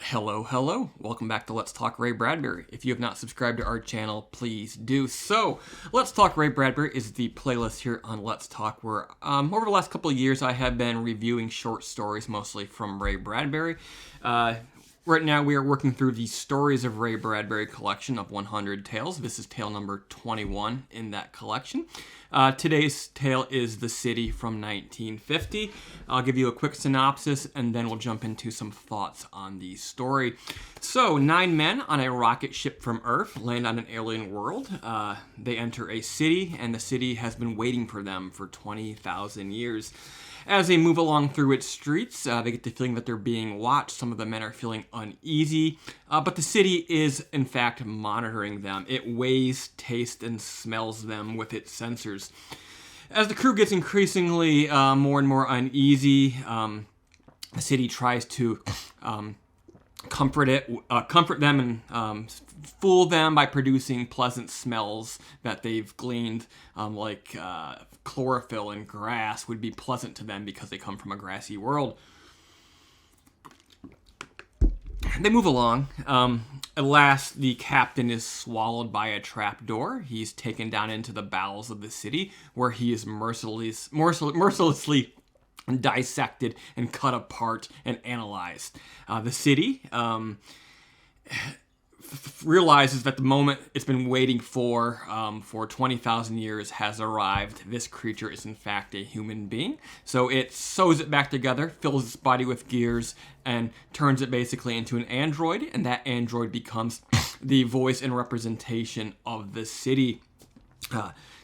Hello. Welcome back to Let's Talk Ray Bradbury. If you have not subscribed to our channel, please do so. Let's Talk Ray Bradbury is the playlist here on Let's Talk where over the last couple of years I have been reviewing short stories, mostly from Ray Bradbury. Right now we are working through the Stories of Ray Bradbury collection of 100 tales. This is tale number 21 in that collection. Today's tale is The City from 1950. I'll give you a quick synopsis and then we'll jump into some thoughts on the story. So, 9 men on a rocket ship from Earth land on an alien world. They enter a city, and the city has been waiting for them for 20,000 years. As they move along through its streets, they get the feeling that they're being watched. Some of the men are feeling uneasy, but the city is, in fact, monitoring them. It weighs, tastes, and smells them with its sensors. As the crew gets increasingly more and more uneasy, the city tries to comfort them and fool them by producing pleasant smells that they've gleaned, like chlorophyll and grass would be pleasant to them because they come from a grassy world. They move along. At last, the captain is swallowed by a trapdoor. He's taken down into the bowels of the city, where he is mercilessly dissected and cut apart and analyzed. The city realizes that the moment it's been waiting for 20,000 years has arrived. This creature is in fact a human being. So it sews it back together, fills its body with gears, and turns it basically into an android. And that android becomes the voice and representation of the city.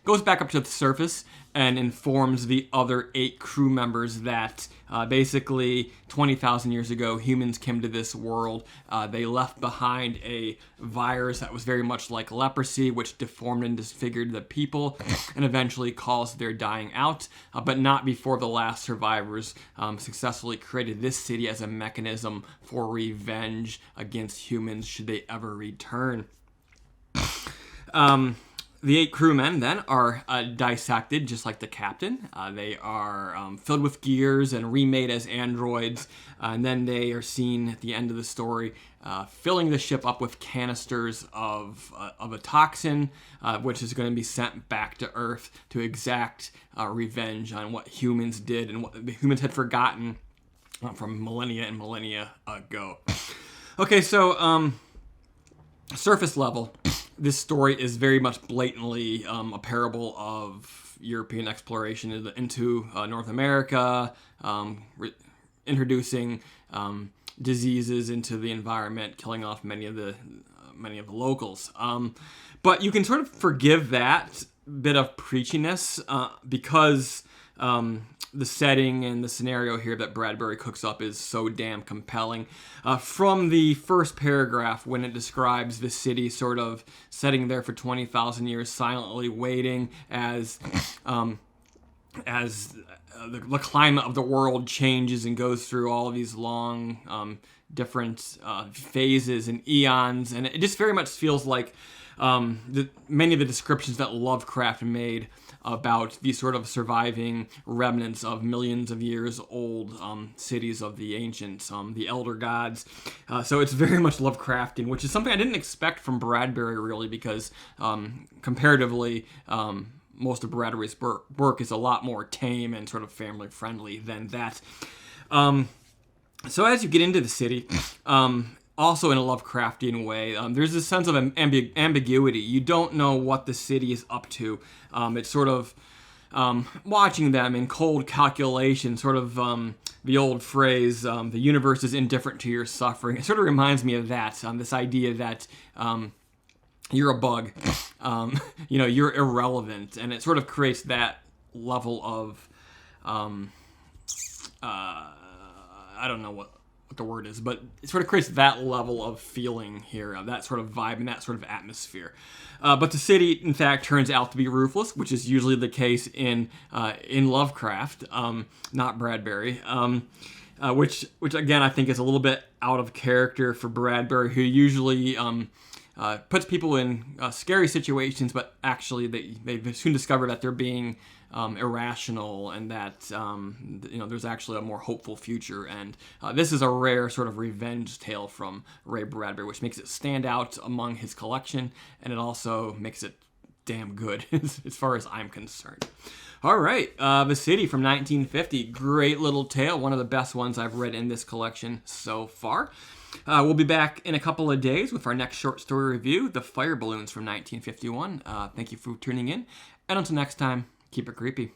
Goes back up to the surface and informs the other 8 crew members that basically 20,000 years ago, humans came to this world. They left behind a virus that was very much like leprosy, which deformed and disfigured the people and eventually caused their dying out, but not before the last survivors successfully created this city as a mechanism for revenge against humans should they ever return. The 8 crewmen then are dissected just like the captain. They are filled with gears and remade as androids. And then they are seen at the end of the story filling the ship up with canisters of a toxin, which is going to be sent back to Earth to exact revenge on what humans did and what the humans had forgotten from millennia and millennia ago. Okay, so surface level. This story is very much blatantly a parable of European exploration into North America, introducing diseases into the environment, killing off many of the locals. But you can sort of forgive that bit of preachiness because the setting and the scenario here that Bradbury cooks up is so damn compelling. From the first paragraph, when it describes the city sort of sitting there for 20,000 years, silently waiting as the climate of the world changes and goes through all of these long, different phases and eons, and it just very much feels like many of the descriptions that Lovecraft made about these sort of surviving remnants of millions of years old cities of the ancients, the elder gods. So it's very much Lovecraftian, which is something I didn't expect from Bradbury, really, because comparatively, most of Bradbury's work is a lot more tame and sort of family-friendly than that. So as you get into the city, also in a Lovecraftian way, there's this sense of ambiguity. You don't know what the city is up to. It's sort of watching them in cold calculation, sort of the old phrase, the universe is indifferent to your suffering. It sort of reminds me of that, this idea that you're a bug, you're irrelevant, and it sort of creates that level of, I don't know what the word is, but it sort of creates that level of feeling here, that sort of vibe and that sort of atmosphere. But the city, in fact, turns out to be ruthless, which is usually the case in Lovecraft, not Bradbury. Which again I think is a little bit out of character for Bradbury, who usually puts people in scary situations, but actually they soon discover that they're being irrational, and that there's actually a more hopeful future. And this is a rare sort of revenge tale from Ray Bradbury, which makes it stand out among his collection, and it also makes it damn good as far as I'm concerned. All right, The City from 1950, great little tale, one of the best ones I've read in this collection so far. We'll be back in a couple of days with our next short story review, The Fire Balloons from 1951. Thank you for tuning in, and until next time, keep it creepy.